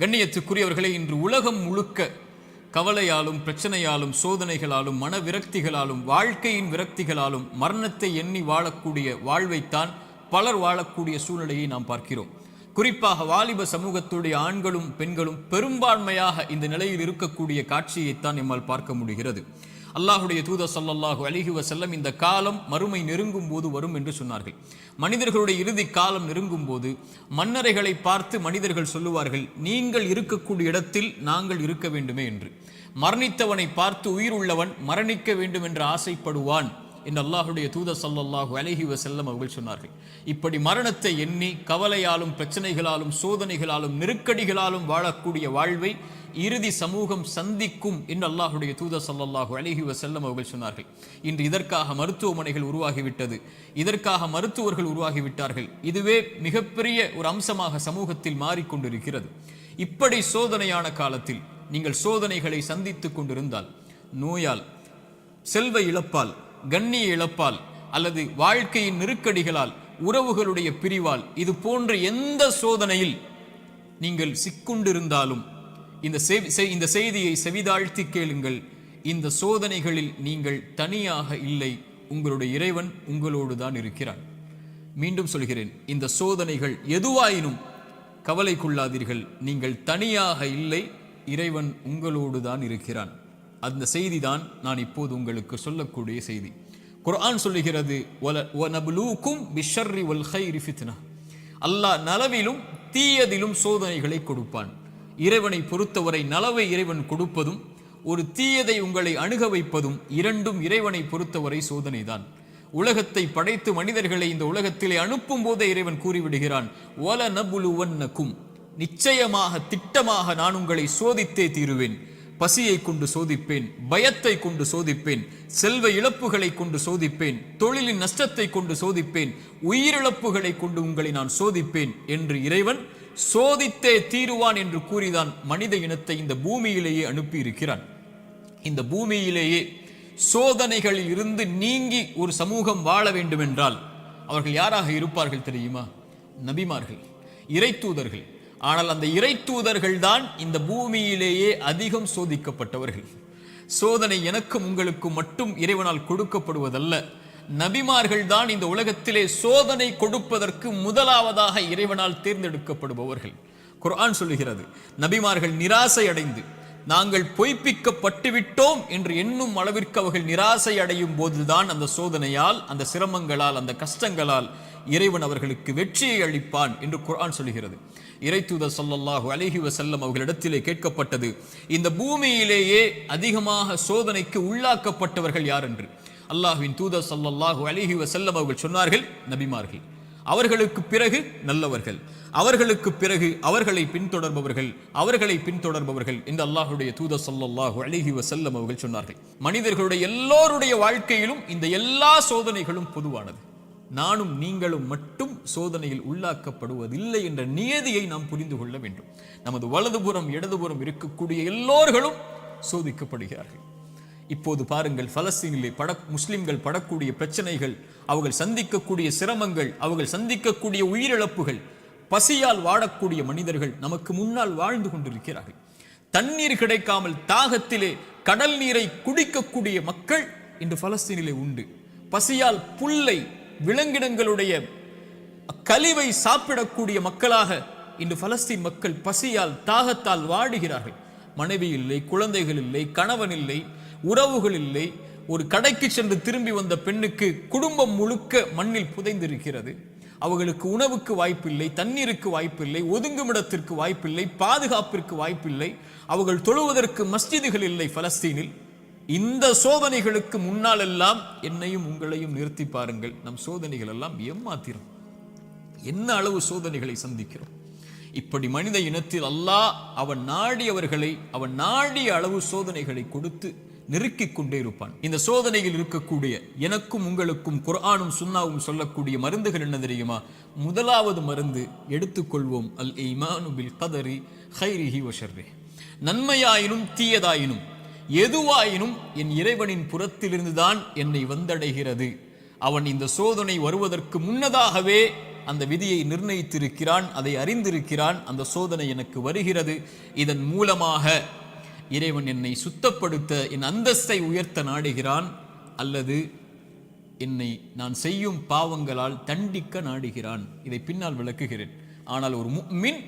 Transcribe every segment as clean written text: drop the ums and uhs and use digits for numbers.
கண்ணியத்துக்குரியவர்களே, இன்று உலகம் முழுக்க கவலையாலும் பிரச்சனையாலும் சோதனைகளாலும் மன விரக்திகளாலும் வாழ்க்கையின் விரக்திகளாலும் மரணத்தை எண்ணி வாழக்கூடிய வாழ்வைத்தான் பலர் வாழக்கூடிய சூழ்நிலையை நாம் பார்க்கிறோம். குறிப்பாக வாலிப சமூகத்துடைய ஆண்களும் பெண்களும் பெரும்பான்மையாக இந்த நிலையில் இருக்கக்கூடிய காட்சியைத்தான் நம்மால் பார்க்க முடிகிறது. அல்லாஹுடைய தூதர் ஸல்லல்லாஹு அலைஹி வஸல்லம் இந்த காலம் மறுமை நெருங்கும் போது வரும் என்று சொன்னார்கள். மனிதர்களுடைய இறுதி காலம் நெருங்கும் போது மன்னரைகளை பார்த்து மனிதர்கள் சொல்லுவார்கள், நீங்கள் இருக்கக்கூடிய இடத்தில் நாங்கள் இருக்க வேண்டுமே என்று. மரணித்தவனை பார்த்து உயிர் உள்ளவன் மரணிக்க வேண்டும் என்று ஆசைப்படுவான் என்று அல்லாஹுடைய தூதர் ஸல்லல்லாஹு அலைஹி வஸல்லம் அவர்கள் சொன்னார்கள். இப்படி மரணத்தை எண்ணி கவலையாலும் பிரச்சனைகளாலும் சோதனைகளாலும் நெருக்கடிகளாலும் வாழக்கூடிய வாழ்வை இறுதி சமூகம் சந்திக்கும் என்று அல்லாஹுடைய தூதர் ஸல்லல்லாஹு அலைஹி வஸல்லம் அவர்கள் சொன்னார்கள். இன்று இதற்காக மருத்துவமனைகள் உருவாகிவிட்டது, இதற்காக மருத்துவர்கள் உருவாகிவிட்டார்கள். இதுவே மிகப்பெரிய ஒரு அம்சமாக சமூகத்தில் மாறிக்கொண்டிருக்கிறது. இப்படி சோதனையான காலத்தில் நீங்கள் சோதனைகளை சந்தித்துக் கொண்டிருந்தால், நோயால், செல்வ இழப்பால், கண்ணிய இழப்பால் அல்லது வாழ்க்கையின் நெருக்கடிகளால், உறவுகளுடைய பிரிவால், இது போன்ற எந்த சோதனையில் நீங்கள் சிக்குண்டிருந்தாலும் இந்த செய்தியை செவிதாழ்த்தி கேளுங்கள். இந்த சோதனைகளில் நீங்கள் தனியாக இல்லை, உங்களுடைய இறைவன் உங்களோடு தான் இருக்கிறான். மீண்டும் சொல்கிறேன், இந்த சோதனைகள் எதுவாயினும் கவலை கொள்ளாதீர்கள், நீங்கள் தனியாக இல்லை, இறைவன் உங்களோடு தான் இருக்கிறான். அந்த செய்தி தான் நான் இப்போது உங்களுக்கு சொல்லக்கூடிய செய்தி. குர்ஆன் சொல்லுகிறது, வனப்லூக்கும் பிஷ்ஷர்ரி வல் கைரி ஃபித்னா. அல்லாஹ் நலவிலும் தீயதிலும் சோதனைகளை கொடுப்பான். இறைவனை பொறுத்தவரை நலவை இறைவன் கொடுப்பதும் ஒரு தீயதை உங்களை அணுக வைப்பதும் இரண்டும் இறைவனை பொறுத்தவரை சோதனைதான். உலகத்தை படைத்து மனிதர்களை இந்த உலகத்திலே அனுப்பும் போதே இறைவன் கூறிவிடுகிறான், வலனப்லுவன்னக்கும், நிச்சயமாக திட்டமாக நான் உங்களை சோதித்தே தீருவேன். பசியை கொண்டு சோதிப்பேன், பயத்தை கொண்டு சோதிப்பேன், செல்வ இழப்புகளை கொண்டு சோதிப்பேன், தொழிலின் நஷ்டத்தை கொண்டு சோதிப்பேன், உயிரிழப்புகளை கொண்டு உங்களை நான் சோதிப்பேன் என்று இறைவன் சோதித்தே தீருவான் என்று கூறிதான் மனித இனத்தை இந்த பூமியிலேயே அனுப்பி இருக்கிறான். இந்த பூமியிலேயே சோதனைகளில் இருந்து நீங்கி ஒரு சமூகம் வாழ வேண்டும் என்றால் அவர்கள் யாராக இருப்பார்கள் தெரியுமா? நபிமார்கள், இறைத்தூதர்கள். ஆனால் அந்த இறைத்தூதர்கள் தான் இந்த பூமியிலேயே அதிகம் சோதிக்கப்பட்டவர்கள். சோதனை எனக்கும் உங்களுக்கும் மட்டும் இறைவனால் கொடுக்கப்படுவதல்ல, நபிமார்கள் தான் இந்த உலகத்திலே சோதனை கொடுப்பதற்கு முதலாவதாக இறைவனால் தேர்ந்தெடுக்கப்படுபவர்கள். குர்ஆன் சொல்லுகிறது, நபிமார்கள் நிராசை அடைந்து நாங்கள் பொய்ப்பிக்கப்பட்டு விட்டோம் என்று எண்ணும் அளவிற்கு அவர்கள் நிராசை அடையும் போதுதான் அந்த சோதனையால், அந்த சிரமங்களால், அந்த கஷ்டங்களால் இறைவன் அவர்களுக்கு வெற்றியை அளிப்பான் என்று குர்ஆன் சொல்லுகிறது. இறைத்தூதர் ஸல்லல்லாஹு அலைஹி வஸல்லம் அவர்களிடத்திலே கேட்கப்பட்டது, இந்த பூமியிலேயே அதிகமாக சோதனைக்கு உள்ளாக்கப்பட்டவர்கள் யார் என்று. அல்லாஹ்வின் தூதர் ஸல்லல்லாஹு அலைஹி வஸல்லம் அவர்கள் சொன்னார்கள், நபிமார்கள். அவர்களுக்கு பிறகு நல்லவர்கள், அவர்களுக்கு பிறகு அவர்களை பின்தொடர்பவர்கள் என்று அல்லாஹ்வுடைய தூதர் ஸல்லல்லாஹு அலைஹி வஸல்லம் அவர்கள் சொன்னார்கள். மனிதர்களுடைய எல்லோருடைய வாழ்க்கையிலும் இந்த எல்லா சோதனைகளும் பொதுவானது. நானும் நீங்களும் மட்டும் சோதனையில் உள்ளாக்கப்படுவதில்லை என்ற நியதியை நாம் புரிந்து கொள்ள வேண்டும். நமது வலதுபுறம் இடதுபுறம் இருக்கக்கூடிய எல்லோர்களும் சோதிக்கப்படுகிறார்கள். இப்போது பாருங்கள், பலஸ்தீனிலே முஸ்லிம்கள் படக்கூடிய பிரச்சனைகள், அவர்கள் சந்திக்கக்கூடிய சிரமங்கள், அவர்கள் சந்திக்கக்கூடிய உயிரிழப்புகள், பசியால் வாடக்கூடிய மனிதர்கள் நமக்கு முன்னால் வாழ்ந்து கொண்டிருக்கிறார்கள். தண்ணீர் கிடைக்காமல் தாகத்திலே கடல் நீரை குடிக்கக்கூடிய மக்கள் இன்று பலஸ்தீனிலே உண்டு. பசியால் புல்லை, விலங்கினங்களுடைய கழிவை சாப்பிடக்கூடிய மக்களாக இன்று பலஸ்தீன் மக்கள் பசியால் தாகத்தால் வாடுகிறார்கள். மனைவி இல்லை, குழந்தைகள் இல்லை, கணவன் இல்லை, உறவுகள் இல்லை. ஒரு கடைக்கு சென்று திரும்பி வந்த பெண்ணுக்கு குடும்பம் முழுக்க மண்ணில் புதைந்திருக்கிறது. அவர்களுக்கு உணவுக்கு வாய்ப்பில்லை, தண்ணீருக்கு வாய்ப்பில்லை, ஒதுங்குமிடத்திற்கு வாய்ப்பில்லை, பாதுகாப்பிற்கு வாய்ப்பில்லை. அவர்கள் தொழுவதற்கு மஸ்ஜிதுகள் இல்லை பலஸ்தீனில். இந்த சோதனைகளுக்கு முன்னால் எல்லாம் என்னையும் உங்களையும் நிறுத்தி பாருங்கள். நம் சோதனைகள் எல்லாம் ஏமாத்திரம். என்ன அளவு சோதனைகளை சந்திக்கிறோம். இப்படி மனித இனத்தில் அல்லாஹ் அவன் நாடியவர்களை அவன் நாடிய அளவு சோதனைகளை கொடுத்து நெருக்கிக் கொண்டே இருப்பான். இந்த சோதனையில் இருக்கக்கூடிய எனக்கும் உங்களுக்கும் குர்ஆனும் சுன்னாவும் சொல்லக்கூடிய மருந்துகள் என்ன தெரியுமா? முதலாவது மருந்து எடுத்துக்கொள்வோம், அல் ஈமானு பில் கதரி கைரிஹி வ ஷர்ரிஹி. நன்மையாயினும் தீயதாயினும் எதுவாயினும் என் இறைவனின் புறத்திலிருந்துதான் என்னை வந்தடைகிறது. அவன் இந்த சோதனை வருவதற்கு முன்னதாகவே அந்த விதியை நிர்ணயித்திருக்கிறான், அதை அறிந்திருக்கிறான். அந்த சோதனை எனக்கு வருகிறது, இதன் மூலமாக இறைவன் என்னை சுத்தப்படுத்த, என் அந்தஸ்தை உயர்த்த நாடுகிறான், அல்லது என்னை நான் செய்யும் பாவங்களால் தண்டிக்க நாடுகிறான். இதை பின்னால் விளக்குகிறேன். ஆனால் ஒரு முஃமின்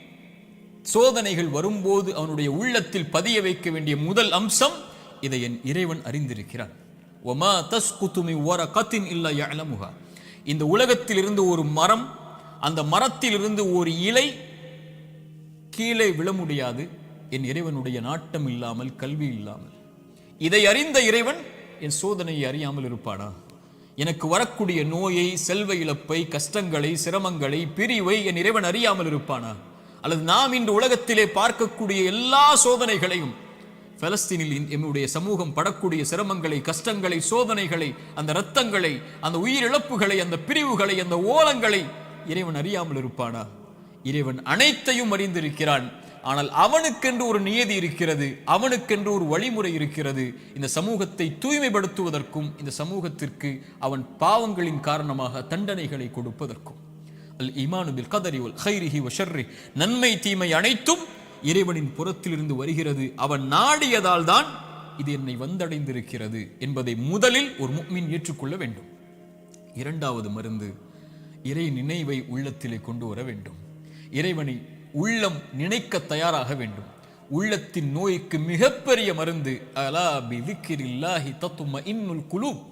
சோதனைகள் வரும்போது அவனுடைய உள்ளத்தில் பதிய வைக்க வேண்டிய முதல் அம்சம், இதை என் இறைவன் அறிந்திருக்கிறான். வமா தஸ்குது மின் வரகத்தின் இல்லா யஅலமுஹா. இந்த உலகத்தில் இருந்து ஒரு மரம், அந்த மரத்தில் இருந்து ஒரு இலை கீழே விழ முடியாது என் இறைவனுடைய நாட்டம் இல்லாமல், கல்வி இல்லாமல். இதை அறிந்த இறைவன் என் சோதனையை அறியாமல் இருப்பானா? எனக்கு வரக்கூடிய நோயை, செல்வ இழப்பை, கஷ்டங்களை, சிரமங்களை, பிரிவை என் இறைவன் அறியாமல் இருப்பானா? அல்லது நாம் இன்று உலகத்திலே பார்க்கக்கூடிய எல்லா சோதனைகளையும், பலஸ்தீனில் என்னுடைய சமூகம் படக்கூடிய சிரமங்களை, கஷ்டங்களை, சோதனைகளை, அந்த இரத்தங்களை, அந்த உயிரிழப்புகளை, அந்த பிரிவுகளை, அந்த ஓலங்களை இறைவன் அறியாமல் இருப்பானா? இறைவன் அனைத்தையும் அறிந்திருக்கிறான். ஆனால் அவனுக்கென்று ஒரு நியதி இருக்கிறது, அவனுக்கென்று ஒரு வழிமுறை இருக்கிறது. இந்த சமூகத்தை தூய்மைப்படுத்துவதற்கும், இந்த சமூகத்திற்கு அவன் பாவங்களின் காரணமாக தண்டனைகளை கொடுப்பதற்கும். அல் ஈமானு பில் கதரி வல் கைரிஹி வ ஷர்ரி, நன்மை தீமை அனைத்தும் இறைவனின் புறத்திலிருந்து வருகிறது. அவன் நாடியதால் தான் இது என்னை வந்தடைந்திருக்கிறது என்பதை முதலில் ஒரு முஃமின் ஏற்றுக்கொள்ள வேண்டும். இரண்டாவது மருந்து, இறை நினைவை உள்ளத்திலே கொண்டு வர வேண்டும். இறைவனை உள்ளம் நினைக்க தயாராக வேண்டும். உள்ளத்தின் நோய்க்கு மிகப்பெரிய மருந்து அலா பி திக்ரில்லாஹி தத்மஇன்னுல் குலூப்.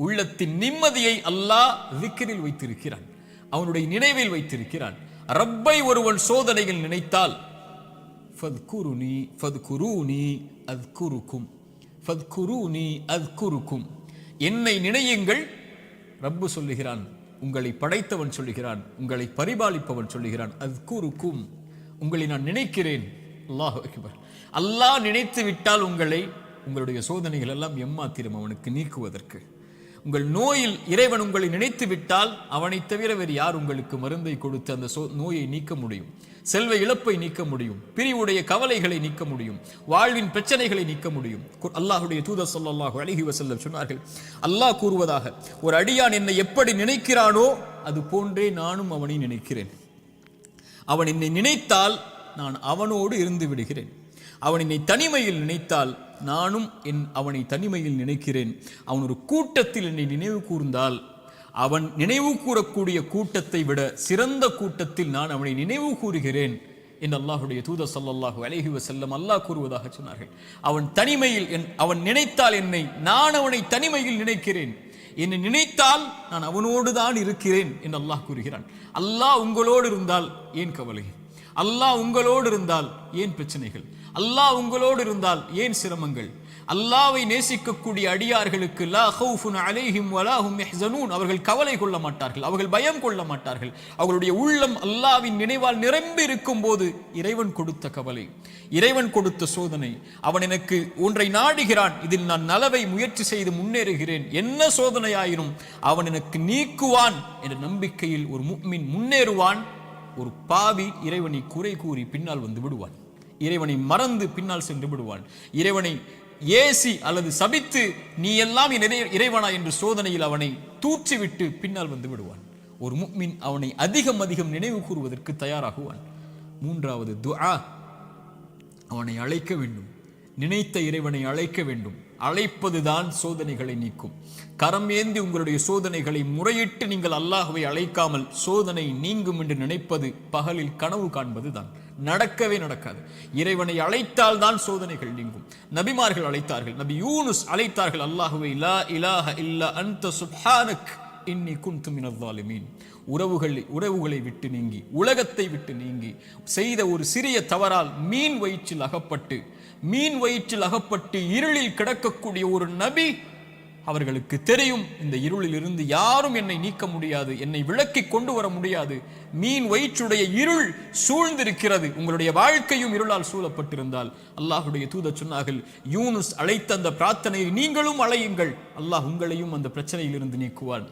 உள்ளத்தின் நிம்மதியை அல்லாஹ் திக்ரில் வைத்திருக்கிறான், அவனுடைய நினைவில் வைத்திருக்கிறான். ரப்பை ஒருவன் சோதனையில் நினைத்தால் ஃபத்குருனி ஃபத்குரூனி அத்குருக்கும், ஃபத்குரூனி அத்குருக்கும், என்னை நினையுங்கள். ரப்பு சொல்லுகிறான், உங்களை படைத்தவன் சொல்லுகிறான், உங்களை பரிபாலிப்பவன் சொல்லுகிறான், அத்குருக்கும், உங்களை நான் நினைக்கிறேன். அல்லாஹு அக்பர். அல்லாஹ் நினைத்து விட்டால் உங்களுடைய சோதனைகள் எல்லாம் எம்மாத்திரம் அவனுக்கு நீக்குவதற்கு. உங்கள் நோயில் இறைவன் உங்களை நினைத்து விட்டால் அவனை தவிர வேறு யார் உங்களுக்கு மருந்தை கொடுத்து அந்த நோயை நீக்க முடியும்? செல்வ இழப்பை நீக்க முடியும், பிரிவுடைய கவலைகளை நீக்க முடியும், வாழ்வின் பிரச்சனைகளை நீக்க முடியும். அல்லாஹுடைய தூதர் ஸல்லல்லாஹு அலைஹி வஸல்லம் சொன்னார்கள், அல்லாஹ் கூறுவதாக, ஒரு அடியான் என்னை எப்படி நினைக்கிறானோ அது போன்றே நானும் அவனை நினைக்கிறேன். அவன் என்னை நினைத்தால் நான் அவனோடு இருந்து விடுகிறேன். அவன் என்னை தனிமையில் நினைத்தால் நானும் அவனை தனிமையில் நினைக்கிறேன். அவன் ஒரு கூட்டத்தில் என்னை நினைவு கூர்ந்தால் அவன் நினைவு கூறக்கூடிய கூட்டத்தை விட சிறந்த கூட்டத்தில் நான் அவனை நினைவு கூறுகிறேன் என்று அல்லாஹுடைய தூதர் ஸல்லல்லாஹு அலைஹி வஸல்லம் அல்லாஹ் கூறுவதாக சொன்னார்கள். அவன் தனிமையில் அவன் நினைத்தால் என்னை, நான் அவனை தனிமையில் நினைக்கிறேன். என்னை நினைத்தால் நான் அவனோடு தான் இருக்கிறேன் என்று அல்லாஹ் கூறுகிறான். அல்லாஹ் உங்களோடு இருந்தால் ஏன் கவலை? அல்லாஹ் உங்களோடு இருந்தால் ஏன் பிரச்சனைகள்? அல்லாஹ் உங்களோடு இருந்தால் ஏன் சிரமங்கள்? அல்லாஹ்வை நேசிக்கக்கூடிய அடியார்களுக்கு லா ஹவுஃபுன் அலைஹிம் வலா ஹும் யஹ்ஸனூன், அவர்கள் கவலை கொள்ள மாட்டார்கள், அவர்கள் பயம் கொள்ள மாட்டார்கள். அவர்களுடைய உள்ளம் அல்லாஹ்வின் நினைவால் நிரம்பி இருக்கும் போது இறைவன் கொடுத்த கவலை, இறைவன் கொடுத்த சோதனை, அவன் எனக்கு ஒன்றை நாடுகிறான், இதில் நான் நலவை முயற்சி செய்து முன்னேறுகிறேன், என்ன சோதனையாயினும் அவன் எனக்கு நீக்குவான் என்ற நம்பிக்கையில் ஒரு முஃமின் முன்னேறுவான். ஒரு பாவி இறைவனை குறை கூறி பின்னால் வந்து விடுவான், இறைவனை மறந்து பின்னால் சென்று விடுவான், இறைவனை ஏசி அல்லது சபித்து நீ எல்லாம் இறைவனா என்று சோதனையில் அவனை தூற்றிவிட்டு பின்னால் வந்து விடுவான். ஒரு முஃமின் அவனை அதிகம் அதிகம் நினைவு கூறுவதற்கு தயாராகுவான். மூன்றாவது துஆ, அவனை அழைக்க வேண்டும், நினைத்த இறைவனை அழைக்க வேண்டும். அழைப்பதுதான் சோதனைகளை நீக்கும். கரம் ஏந்தி உங்களுடைய சோதனைகளை முறையிட்டு நீங்கள் அல்லாஹ்வை அழைக்காமல் சோதனை நீங்கும் என்று நினைப்பது பகலில் கனவு காண்பதுதான். நடக்கவே நடக்காது. இறைவனை அழைத்தால் தான் சோதனைகள் நீங்கும். நபிமார்கள் அழைத்தார்கள், நபி யூனுஸ் அழைத்தார்கள், அல்லாஹுவை லா இலாஹ இல்லா அன்த சுப்ஹானக் இன்னி குன்து மினல் ஸாலிமீன். உறவுகளை விட்டு நீங்கி, உலகத்தை விட்டு நீங்கி செய்த ஒரு சிறிய தவறால் மீன் வயிற்றில் அகப்பட்டு இருளில் கிடக்கக்கூடிய ஒரு நபி, அவர்களுக்கு தெரியும் இந்த இருளில் இருந்து யாரும் என்னை நீக்க முடியாது, என்னை விளக்கி கொண்டு வர முடியாது, மீன் வயிற்றுடைய இருள் சூழ்ந்திருக்கிறது, உங்களுடைய வாழ்க்கையும் இருளால் சூழப்பட்டிருந்தால் அல்லாஹுடைய தூதர் சொன்னார்கள், யூனுஸ் அழைத்த அந்த பிரார்த்தனையை நீங்களும் அழையுங்கள், அல்லாஹ் உங்களையும் அந்த பிரச்சனையில் இருந்து நீக்குவான்.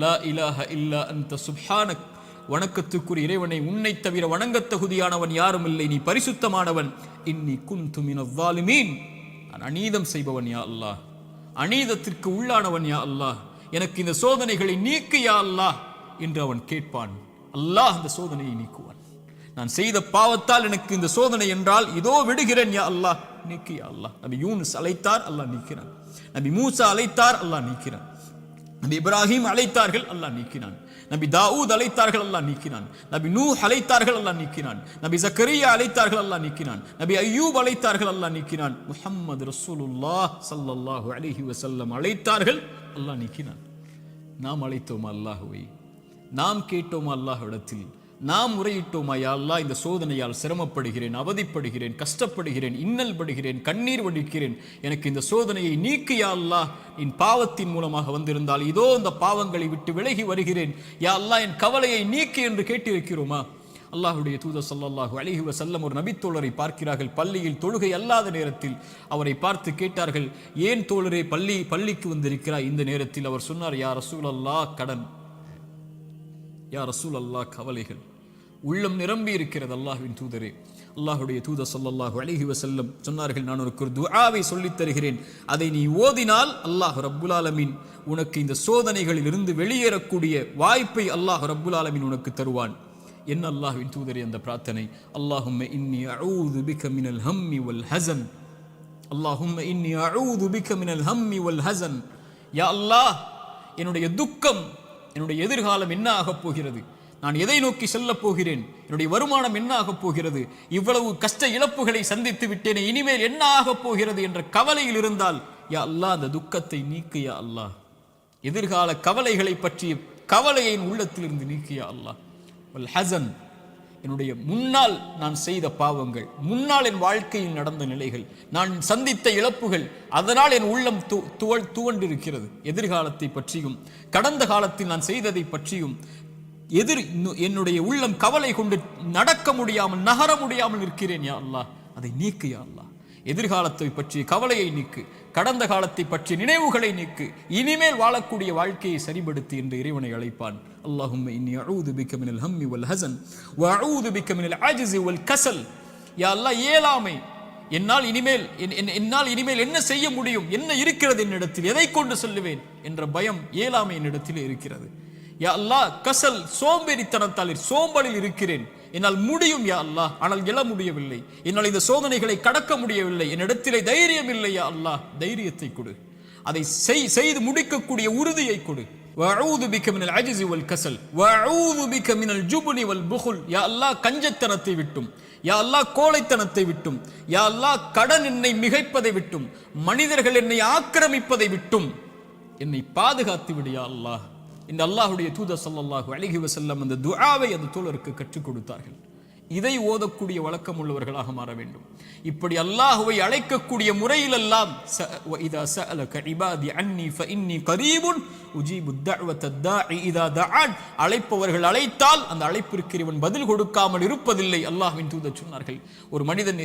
லா இலாஹ இல்லா அன்த சுப்ஹானக், வணக்கத்துக்குரிய இறைவனை, உன்னை தவிர வணங்கத் தகுதியானவன் யாரும் இல்லை, நீ பரிசுத்தமானவன். இன்னி குன்து மினல் ஸாலிமீன், நான் அநீதம் செய்பவன் யா அல்லாஹ், அநீதத்திற்கு உள்ளானவன் யா அல்லாஹ், எனக்கு இந்த சோதனைகளை நீக்கு யா அல்லாஹ் என்று அவன் கேட்பான். அல்லாஹ் அந்த சோதனையை நீக்குவான். நான் செய்த பாவத்தால் எனக்கு இந்த சோதனை என்றால் இதோ விடுகிறேன் யா அல்லாஹ், நீக்கு யா அல்லாஹ். நபி யூனுஸ் அழைத்தார், அல்லாஹ் நீக்கிறான். நபி மூசா அழைத்தார், அல்லாஹ் நீக்கிறான். நபி இப்ராஹிம் அழைத்தார்கள், அல்லாஹ் நீக்கினான். நபி தாவூத் அழைத்தார்கள், அல்லாஹ் நீக்கினான். நபி நூஹ் அழைத்தார்கள், அல்லாஹ் நீக்கினான். நபி ஜக்கரியா அழைத்தார்கள், அல்லாஹ் நீக்கினான். நபி அய்யூப் அழைத்தார்கள், அல்லாஹ் நீக்கினான். முஹம்மது ரசூலுல்லாஹ் ஸல்லல்லாஹு அலைஹி வஸல்லம் அழைத்தார்கள், அல்லாஹ் நீக்கினான். நாம் அழைத்தோமா அல்லாஹ்வை? நாம் கேட்டோமா அல்லாஹ்விடத்தில்? நாம் முறையிட்டோமா, யா அல்லாஹ் இந்த சோதனையால் சிரமப்படுகிறேன், அவதிப்படுகிறேன், கஷ்டப்படுகிறேன், இன்னல் படுகிறேன், கண்ணீர் வடிக்கிறேன், எனக்கு இந்த சோதனையை நீக்கு யா அல்லாஹ். என் பாவத்தின் மூலமாக வந்திருந்தால் இதோ இந்த பாவங்களை விட்டு விலகி வருகிறேன் யா அல்லாஹ், என் கவலையை நீக்கு என்று கேட்டிருக்கிறோமா? அல்லாஹ்வுடைய தூதர் ஸல்லல்லாஹு அலைஹி வஸல்லம் ஒரு நபித்தோழரை பார்க்கிறார்கள். பள்ளியில் தொழுகை அல்லாத நேரத்தில் அவரை பார்த்து கேட்டார்கள், ஏன் தோழரே பள்ளிக்கு வந்திருக்கிறாய் இந்த நேரத்தில்? அவர் சொன்னார், யா ரசூல் அல்லாஹ், கடன், யா ரசூல் அல்லாஹ், கவலைகள், உள்ளம் நிரம்பி இருக்கிறது அல்லாஹ்வின் தூதரே. அல்லாஹ்வுடைய தூதர் ஸல்லல்லாஹு அலைஹி வஸல்லம் சொன்னார்கள், நான் உனக்கு ஒரு துஆவை சொல்லித் தருகிறேன், அதை நீ ஓதினால் அல்லாஹ் ரப்புல் ஆலமீன் உனக்கு இந்த சோதனைகளில் இருந்து வெளியேறக்கூடிய வாய்ப்பை அல்லாஹ் ரப்புல் ஆலமீன் உனக்கு தருவான். என்ன அல்லாஹ்வின் தூதரே அந்த பிரார்த்தனை? அல்லாஹும்ம இன்னி அஊது பிக மினல் ஹம்மி வல் ஹஸன், அல்லாஹும்ம இன்னி அஊது பிக மினல் ஹம்மி வல் ஹஸன். யா அல்லாஹ், என்னுடைய துக்கம், என்னுடைய எதிர்காலம் என்ன ஆகப் போகிறது, நான் எதை நோக்கி செல்லப் போகிறேன், என்னுடைய வருமானம் என்ன ஆகப் போகிறது, இவ்வளவு கஷ்ட இழப்புகளை சந்தித்து விட்டேனே, இனிமேல் என்ன ஆகப் போகிறது என்ற கவலையில் இருந்தால் யா அல்லாஹ் அந்த துக்கத்தை நீக்கு யா அல்லாஹ். எதிர்கால கவலைகளை பற்றிய கவலையை உள்ளத்திலிருந்து நீக்கு யா அல்லாஹ். வல் ஹஸன், என்னுடைய முன்னால் நான் செய்த பாவங்கள், முன்னால் என் வாழ்க்கையில் நடந்த நிலைகள், நான் சந்தித்த இழப்புகள், அதனால் என் உள்ளம் துவண்டிருக்கிறது. எதிர்காலத்தை பற்றியும் கடந்த காலத்தில் நான் செய்ததை பற்றியும் என்னுடைய உள்ளம் கவலை கொண்டு நடக்க முடியாமல், நகர முடியாமல் இருக்கிறேன் யா அல்லாஹ், அதை நீக்கு யா அல்லாஹ். எதிர்காலத்தை பற்றிய கவலையை நீக்கு, கடந்த காலத்தை பற்றிய நினைவுகளை நீக்கு, இனிமேல் வாழக்கூடிய வாழ்க்கையை சரிபடுத்து என்று இறைவனை அழைப்பான். அல்லாஹும்ம இன்னி அஊது பிக மினல் ஹம்மி வல் ஹஸன் வ அஊது பிக மினல் அஜ்ஸி வல் கஸல். யா அல்லாஹ், இயலாமை, என்னால் இனிமேல் என்ன செய்ய முடியும், என்ன இருக்கிறது என்னிடத்தில், எதை கொண்டு செல்லுவேன் என்ற பயம், இயலாமை என்னிடத்தில் இருக்கிறது. யா அல்லாஹ், கசல், சோம்பேறித்தனத்தால் சோம்பலில் இருக்கிறேன், என்னால் முடியும் யா அல்லாஹ், ஆனால் எழ முடியவில்லை, என்னால் இந்த சோதனைகளை கடக்க முடியவில்லை, என்னிடத்திலே தைரியம் இல்லை யா அல்லாஹ், தைரியத்தை கொடு, அதை செய்து முடிக்கக்கூடிய உறுதியை கொடு. வஅஊது பிக மினல் அஜ்ஸி வல் கஸல் வஅஊது பிக மினல் ஜுப்னி வல் புகுல். யா அல்லாஹ், கஞ்சத்தனத்தை விட்டும், யா அல்லாஹ் கோழைத்தனத்தை விட்டும், யா அல்லாஹ் கடன் என்னை மிகைப்பதை விட்டும், மனிதர்கள் என்னை ஆக்கிரமிப்பதை விட்டும் என்னை பாதுகாத்து விடு யா அல்லாஹ். இந்த அல்லாஹ்வுடைய தூதர் ஸல்லல்லாஹு அலைஹி வஸல்லம் அந்த துஆவை அந்த தோழருக்கு கற்றுக் கொடுத்தார்கள். இதை ஓதக்கூடிய வழக்கம் உள்ளவர்களாக மாற வேண்டும். இப்படி அல்லாஹ்வை அழைக்கக்கூடிய முறையிலெல்லாம் இதா சஅலக இபாதி அன்னி ஃபஇன்னி கரீபுன் உஜீபு தஅவத்தத் தாஇ இதா தஆன். அழைப்பவர்கள் அழைத்தால் அந்த அழைப்பிற்கு இவன் பதில் கொடுக்காமல் இருப்பதில்லை. அல்லாஹ்வின் தூதர் சொன்னார்கள், ஒரு மனிதன்,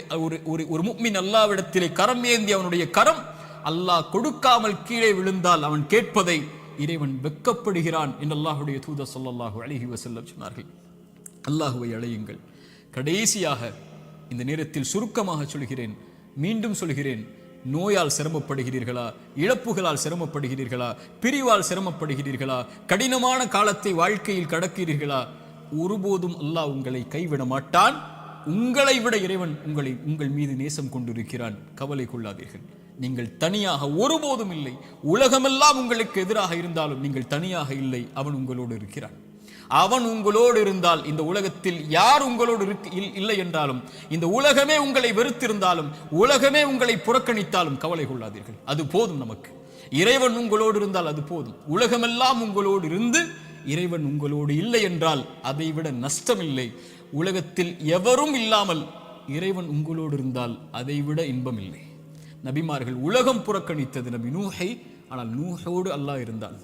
ஒரு முஃமின் அல்லாஹ்விடத்திலே கரம் ஏந்தி அவனுடைய கரம் அல்லாஹ் கொடுக்காமல் கீழே விழுந்தால் அவன் கேட்பதை இறைவன் வெட்கப்படுகிறான் என்று அல்லாஹ்வுடைய தூதர் ஸல்லல்லாஹு அலைஹி வஸல்லம் சொன்னார்கள். அல்லாஹ்வை அழையுங்கள். கடைசியாக இந்த நேரத்தில் சுருக்கமாக சொல்கிறேன், மீண்டும் சொல்கிறேன், நோயால் சிரமப்படுகிறீர்களா, இழப்புகளால் சிரமப்படுகிறீர்களா, பிரிவால் சிரமப்படுகிறீர்களா, கடினமான காலத்தை வாழ்க்கையில் கடக்கிறீர்களா, ஒருபோதும் அல்லாஹ் உங்களை கைவிட மாட்டான். உங்களை விட இறைவன் உங்கள் மீது நேசம் கொண்டிருக்கிறான். கவலை கொள்ளாதீர்கள். நீங்கள் தனியாக ஒருபோதும் இல்லை. உலகமெல்லாம் உங்களுக்கு எதிராக இருந்தாலும் நீங்கள் தனியாக இல்லை. அவன் உங்களோடு இருக்கிறான். அவன் உங்களோடு இருந்தால், இந்த உலகத்தில் யார் உங்களோடு இல்லை என்றாலும், இந்த உலகமே உங்களை வெறுத்திருந்தாலும், உலகமே உங்களை புறக்கணித்தாலும் கவலை கொள்ளாதீர்கள். அது போதும் நமக்கு. இறைவன் உங்களோடு இருந்தால் அது போதும். உலகமெல்லாம் உங்களோடு இருந்து இறைவன் உங்களோடு இல்லை என்றால் அதைவிட நஷ்டம் இல்லை. உலகத்தில் எவரும் இல்லாமல் இறைவன் உங்களோடு இருந்தால் அதைவிட இன்பம் இல்லை. நபிமார்கள் உலகம் புறக்கணித்தது நபி நூஹை, ஆனால் நூஹோடு அல்லாஹ் இருந்தான்.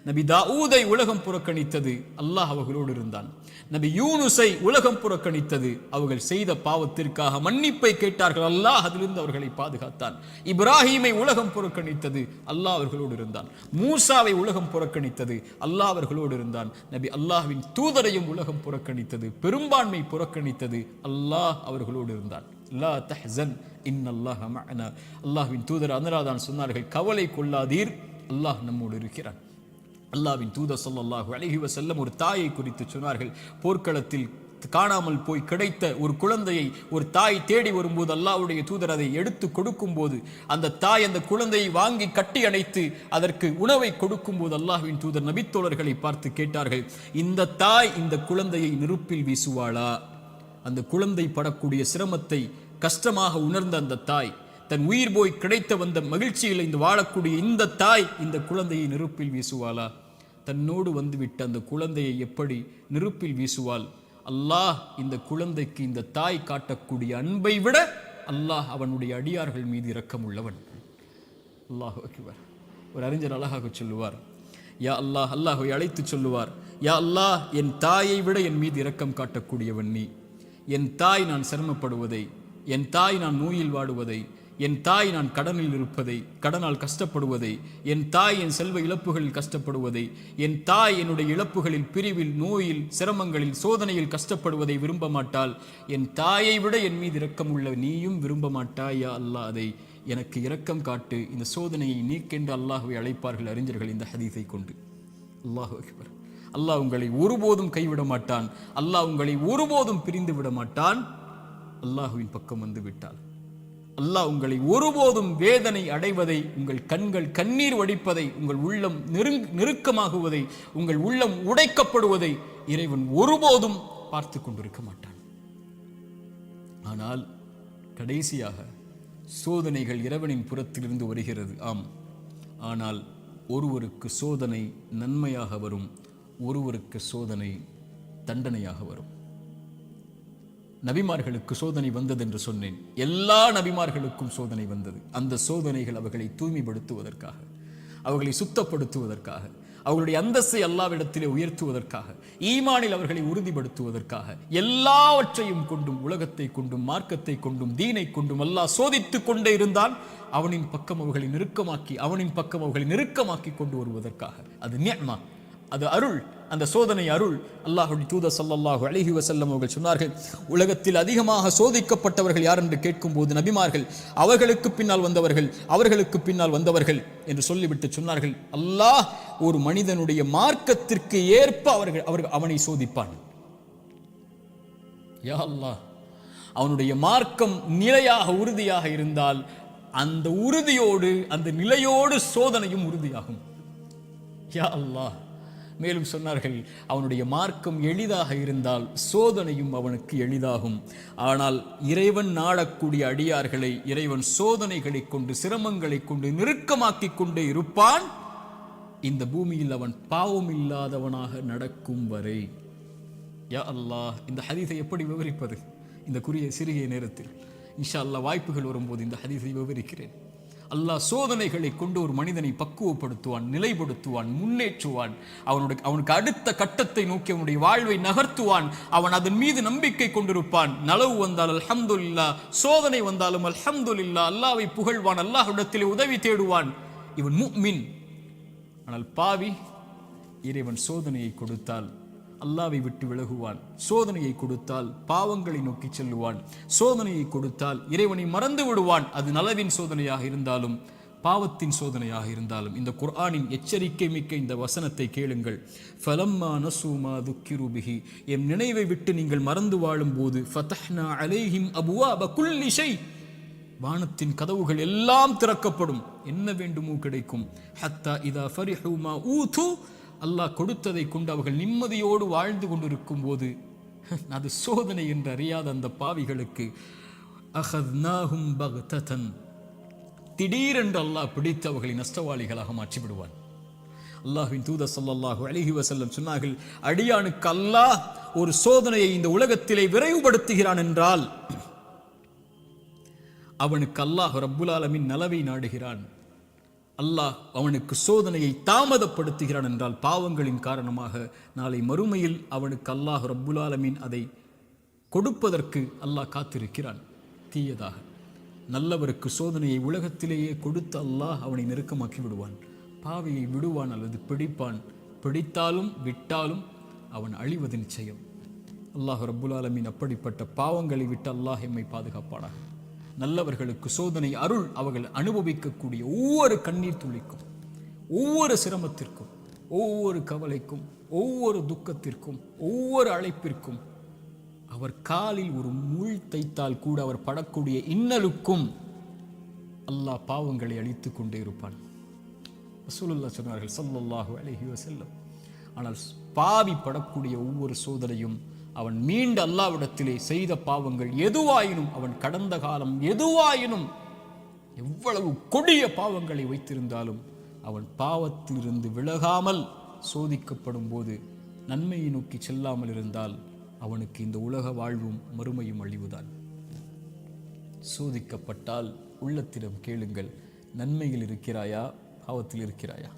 நபி தாவூதை உலகம் புறக்கணித்தது, அல்லாஹ் அவர்களோடு இருந்தான். நபி யூனுஸை உலகம் புறக்கணித்தது, அவர்கள் செய்த பாவத்திற்காக மன்னிப்பை கேட்டார்கள், அல்லாஹ் அதிலிருந்து அவர்களை பாதுகாத்தான். இப்ராஹீமை உலகம் புறக்கணித்தது, அல்லாஹ் அவர்களோடு இருந்தான். மூசாவை உலகம் புறக்கணித்தது, அல்லாஹ் அவர்களோடு இருந்தான். நபி அல்லாஹ்வின் தூதரையும் உலகம் புறக்கணித்தது, பெரும்பான்மை புறக்கணித்தது, அல்லாஹ் அவர்களோடு இருந்தான். லா தஹ்சன் இன்னல்லாஹ மஅனா. அல்லாஹ்வின் தூதர் அதனால்தான் சொன்னார்கள், கவலை கொள்ளாதீர், அல்லாஹ் நம்மோடு இருக்கிறான். அல்லாஹ்வின் தூதர் ஸல்லல்லாஹு அலைஹி வஸல்லம் ஒரு தாயை குறித்து சொன்னார்கள். போர்க்களத்தில் காணாமல் போய் கிடைத்த ஒரு குழந்தையை ஒரு தாய் தேடி வரும்போது அல்லாஹ்வுடைய தூதர் அதை எடுத்து கொடுக்கும் போது அந்த தாய் அந்த குழந்தையை வாங்கி கட்டி அணைத்து அதற்கு உணவை கொடுக்கும் போது அல்லாஹ்வின் தூதர் நபித்தோழர்களை பார்த்து கேட்டார்கள், இந்த தாய் இந்த குழந்தையை நெருப்பில் வீசுவாளா? அந்த குழந்தை படக்கூடிய சிரமத்தை கஷ்டமாக உணர்ந்த அந்த தாய், தன் உயிர் போய் கிடைத்த வந்த மகிழ்ச்சியில் இந்த வாழக்கூடிய இந்த தாய் இந்த குழந்தையை நெருப்பில் வீசுவாளா? தன்னோடு வந்துவிட்ட அந்த குழந்தையை எப்படி நெருப்பில் வீசுவாள்? அல்லாஹ் இந்த குழந்தைக்கு இந்த தாய் காட்டக்கூடிய அன்பை விட அல்லாஹ் அவனுடைய அடியார்கள் மீது இரக்கம் உள்ளவன். அல்லாஹ் அக்பர். ஒரு அறிஞர் அழகாக சொல்லுவார், யா அல்லாஹ், அல்லாஹ்வை அழைத்து சொல்லுவார், யா அல்லாஹ், என் தாயை விட என் மீது இரக்கம் காட்டக்கூடியவன் நீ. என் தாய் நான் சிரமப்படுவதை, என் தாய் நான் நோயில் வாடுவதை, என் தாய் நான் கடனில் இருப்பதை, கடனால் கஷ்டப்படுவதை, என் தாய் என் செல்வ இழப்புகளில் கஷ்டப்படுவதை, என் தாய் என்னுடைய இழப்புகளில், பிரிவில், நோயில், சிரமங்களில், சோதனையில் கஷ்டப்படுவதை விரும்ப மாட்டாள். என் தாயை விட என் மீது இரக்கம் உள்ள நீயும் விரும்ப மாட்டாயா அல்லாஹ், அதை எனக்கு இரக்கம் காட்டு, இந்த சோதனையை நீக்கென்று அல்லாஹ்வை அழைப்பார்கள் அறிஞர்கள் இந்த ஹதீஸை கொண்டு. அல்லாஹு அக்பர். அல்லாஹ் உங்களை ஒருபோதும் கைவிட மாட்டான். அல்லாஹ் உங்களை ஒருபோதும் பிரிந்து விட மாட்டான். அல்லாஹுவின் பக்கம் வந்து விட்டால் அல்லாஹ் உங்களை ஒருபோதும் வேதனை அடைவதை, உங்கள் கண்கள் கண்ணீர் வடிப்பதை, உங்கள் உள்ளம் நெருக்கமாகுவதை, உங்கள் உள்ளம் உடைக்கப்படுவதை இறைவன் ஒருபோதும் பார்த்து கொண்டிருக்க மாட்டான். ஆனால் கடைசியாக சோதனைகள் இறைவனின் புறத்திலிருந்து வருகிறது, ஆம். ஆனால் ஒருவருக்கு சோதனை நன்மையாக வரும், ஒருவருக்கு சோதனை தண்டனையாக வரும். நபிமார்களுக்கு சோதனை வந்தது என்று சொன்னேன். எல்லா நபிமார்களுக்கும் சோதனை வந்தது. அந்த சோதனைகள் அவர்களை தூய்மைப்படுத்துவதற்காக, அவர்களை சுத்தப்படுத்துவதற்காக, அவர்களுடைய அந்தஸ்தை அல்லாஹ்விடத்திலே உயர்த்துவதற்காக, ஈமானில் அவர்களை உறுதிப்படுத்துவதற்காக, எல்லாவற்றையும் கொண்டும், உலகத்தை கொண்டும், மார்க்கத்தை கொண்டும், தீனை கொண்டும் அல்லாஹ் சோதித்துக் கொண்டே இருந்தால் அவனின் பக்கம் அவர்களை நெருக்கமாக்கி, அவனின் பக்கம் அவர்களை நெருக்கமாக்கி கொண்டு வருவதற்காக. அது நிஅமா, அது அருள். அந்த சோதனை அருள். அல்லாஹ்வுடைய தூதர் ஸல்லல்லாஹு அலைஹி வஸல்லம் அவர்கள் சொன்னார்கள், உலகத்தில் அதிகமாக சோதிக்கப்பட்டவர்கள் யார் என்று கேட்கும்போது நபிமார்கள், அவர்களுக்கு பின்னால் வந்தவர்கள், அவர்களுக்கு பின்னால் வந்தவர்கள் என்று சொல்லிவிட்டு சொன்னார்கள், அல்லாஹ் ஒரு மனிதனுடைய மார்க்கத்திற்கு ஏற்ப அவனை சோதிப்பான். யா அல்லாஹ், அவனுடைய மார்க்கம் நிலையாக உறுதியாக இருந்தால் அந்த உறுதியோடு, அந்த நிலையோடு சோதனையும் உறுதியாகும். யா அல்லாஹ். மேலும் சொன்னார்கள், அவனுடைய மார்க்கம் எளிதாக இருந்தால் சோதனையும் அவனுக்கு எளிதாகும். ஆனால் இறைவன் நாடக்கூடிய அடியார்களை இறைவன் சோதனைகளை கொண்டு, சிரமங்களை கொண்டு நெருக்கமாக்கி கொண்டே இருப்பான், இந்த பூமியில் அவன் பாவம் இல்லாதவனாக நடக்கும் வரை. யா அல்லாஹ், இந்த ஹதீஸை எப்படி விவரிப்பது இந்த சிறிய நேரத்தில்? இன்ஷா அல்லாஹ் வாய்ப்புகள் வரும்போது இந்த ஹதீஸை விவரிக்கிறேன். அல்லாஹ் சோதனைகளை கொண்டு ஒரு மனிதனை பக்குவப்படுத்துவான், நிலைப்படுத்துவான், முன்னேற்றுவான். அவனுக்கு அடுத்த கட்டத்தை நோக்கி அவனுடைய வாழ்வை நகர்த்துவான். அவன் அதன் மீது நம்பிக்கை கொண்டிருப்பான். நலவு வந்தால் அல்ஹம்துலில்லாஹ், சோதனை வந்தாலும் அல்ஹம்துலில்லாஹ், அல்லாஹ்வை புகழ்வான், அல்லாஹ்விடத்திலே உதவி தேடுவான். இவன் முஃமின். ஆனால் பாவி, இறைவன் சோதனையை கொடுத்தால் அல்லாஹ்வை விட்டு விலகுவான், சோதனையை கொடுத்தால் பாவங்களை நோக்கி செல்லுவான், சோதனையை கொடுத்தால் இறைவனை மறந்து விடுவான். அது நலவின் சோதனையாக இருந்தாலும் பாவத்தின் சோதனையாக இருந்தாலும். இந்த குர்ஆனின் எச்சரிக்கை மிக்க இந்த வசனத்தை கேளுங்கள். ஃபலம்மா நஸூமா துக்கிரு பிஹி, எம் நினைவை விட்டு நீங்கள் மறந்து வாழும் போது, ஃபதஹ்னா அலைஹிம் அபுவாப குல்லி ஷை, வானத்தின் கதவுகள் எல்லாம் திறக்கப்படும், என்ன வேண்டுமோ கிடைக்கும். ஹத்தா இதா ஃபரிஹு மா ஊது, அல்லாஹ் கொடுத்ததை கொண்டு அவர்கள் நிம்மதியோடு வாழ்ந்து கொண்டிருக்கும் போது, அது சோதனை என்று அறியாத அந்த பாவிகளுக்கு அஹத்னாஹும் பக்ததன், திடீரென்று அல்லாஹ் பிடித்து அவர்களை நஷ்டவாளிகளாக மாற்றிவிடுவான். அல்லாஹ்வின் தூதர் ஸல்லல்லாஹு அலைஹி வஸல்லம் சொன்னார்கள், அடியானுக்கு அல்லாஹ் ஒரு சோதனையை இந்த உலகத்திலே விரைவுபடுத்துகிறான் என்றால் அவனுக்கு அல்லாஹ் ரப்புல் ஆலமீன் நலவை நாடுகிறான். அல்லாஹ் அவனுக்கு சோதனையை தாமதப்படுத்துகிறான் என்றால் பாவங்களின் காரணமாக நாளை மறுமையில் அவனுக்கு அல்லாஹ் ரப்புல் ஆலமீன் அதை கொடுப்பதற்கு அல்லாஹ் காத்திருக்கிறான். தீயதாக நல்லவருக்கு சோதனையை உலகத்திலேயே கொடுத்து அல்லாஹ் அவனை நெருக்கமாக்கி விடுவான். பாவியை விடுவான் அல்லது பிடிப்பான். பிடித்தாலும் விட்டாலும் அவன் அழிவது நிச்சயம். அல்லாஹ் ரப்புல் ஆலமீன் அப்படிப்பட்ட பாவங்களை விட்டு அல்லாஹ் எம்மை பாதுகாப்பானாக. நல்லவர்களுக்கு சோதனை அருள். அவர்கள் அனுபவிக்கக்கூடிய ஒவ்வொரு கண்ணீர் துளிக்கும், ஒவ்வொரு சிரமத்திற்கும், ஒவ்வொரு கவலைக்கும், ஒவ்வொரு துக்கத்திற்கும், ஒவ்வொரு அழைப்பிற்கும், அவர் காலில் ஒரு முள் தைத்தால் கூட அவர் படக்கூடிய இன்னலுக்கும் அல்லாஹ் பாவங்களை அழித்து கொண்டே இருப்பான். ரசூலுல்லாஹ் சொன்னார்கள் ஸல்லல்லாஹு அலைஹி வஸல்லம். ஆனால் பாவி படக்கூடிய ஒவ்வொரு சோதனையும் அவன் மீண்டு அல்லாஹ்விடத்திலே செய்த பாவங்கள் எதுவாயினும், அவன் கடந்த காலம் எதுவாயினும், எவ்வளவு கொடிய பாவங்களை வைத்திருந்தாலும் அவன் பாவத்திலிருந்து விலகாமல் சோதிக்கப்படும் போது நன்மையை நோக்கி செல்லாமல் இருந்தால் அவனுக்கு இந்த உலக வாழ்வும் மறுமையும் அழிவுதான். சோதிக்கப்பட்டால் உள்ளத்திடம் கேளுங்கள், நன்மையில் இருக்கிறாயா, பாவத்தில் இருக்கிறாயா?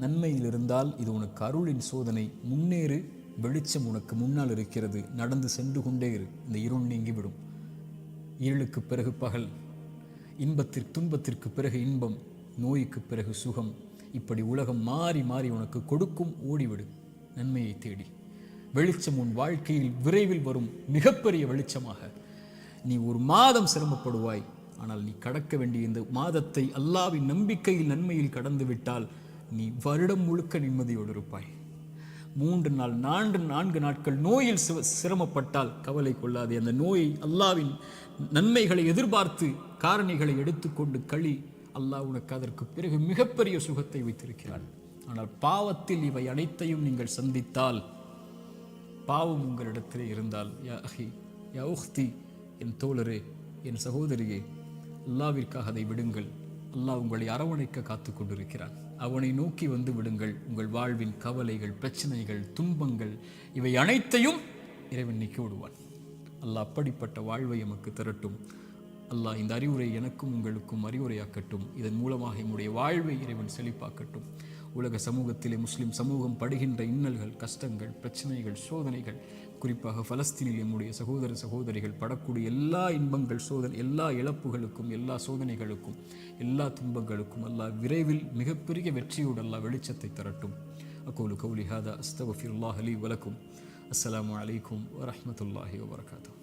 நன்மையில் இருந்தால் இது உனக்கு அருளின் சோதனை, முன்னேறு, வெளிச்சம் உனக்கு முன்னால் இருக்கிறது, நடந்து சென்று கொண்டே இரு, இந்த இருள் நீங்கிவிடும். இருளுக்கு பிறகு பகல், துன்பத்திற்கு பிறகு இன்பம், நோய்க்கு பிறகு சுகம், இப்படி உலகம் மாறி மாறி உனக்கு கொடுக்கும். ஓடிவிடு நன்மையை தேடி. வெளிச்சம் உன் வாழ்க்கையில் விரைவில் வரும், மிகப்பெரிய வெளிச்சமாக. நீ ஒரு மாதம் சிரமப்படுவாய், ஆனால் நீ கடக்க வேண்டிய இந்த மாதத்தை அல்லாஹ்வின் நம்பிக்கையில் நன்மையில் கடந்து விட்டால் நீ வருடம் முழுக்க நிம்மதியோடு இருப்பாய். 3 நாள் 4 நாட்கள் நோயில் சிரமப்பட்டால் கவலை கொள்ளாதே. அந்த நோயை அல்லாஹ்வின் நன்மைகளை எதிர்பார்த்து காரணிகளை எடுத்துக்கொண்டு களி, அல்லாஹ் உனக்கு அதற்கு பிறகு மிகப்பெரிய சுகத்தை வைத்திருக்கிறான். ஆனால் பாவத்தில் இவை அனைத்தையும் நீங்கள் சந்தித்தால், பாவம் உங்களிடத்திலே இருந்தால், யா அஹி யா உஹ்தி, என் தோழரே, என் சகோதரியே, அல்லாஹ்விற்காக அதை விடுங்கள். அல்லாஹ் உங்களை அரவணைக்க காத்து கொண்டிருக்கிறான். அவனை நோக்கி வந்து விடுங்கள். உங்கள் வாழ்வின் கவலைகள், பிரச்சனைகள், துன்பங்கள் இவை அனைத்தையும் இறைவன் நீக்கி விடுவான். அல்லாஹ் அப்படிப்பட்ட வாழ்வை எமக்கு தரட்டும். அல்லாஹ் இந்த அறிவுரை எனக்கும் உங்களுக்கும் அறிவுரையாக்கட்டும். இதன் மூலமாக என்னுடைய வாழ்வை இறைவன் செழிப்பாக்கட்டும். உலக சமூகத்திலே முஸ்லிம் சமூகம் படுகின்ற இன்னல்கள், கஷ்டங்கள், பிரச்சனைகள், சோதனைகள், குறிப்பாக பலஸ்தீனில் நம்முடைய சகோதர சகோதரிகள் படக்கூடிய எல்லா இன்பங்கள், எல்லா இழப்புகளுக்கும், எல்லா சோதனைகளுக்கும், எல்லா துன்பங்களுக்கும் அல்லாஹ் விரைவில் மிகப்பெரிய வெற்றியோடு அல்லாஹ் வெளிச்சத்தை தரட்டும். அகூலு கௌலி ஹாதா அஸ்தக்ஃபிருல்லாஹ் லீ வலக்கும். அஸ்ஸலாமு அலைக்கும் வரஹ்மத்துல்லாஹி வபரகாத்துஹு.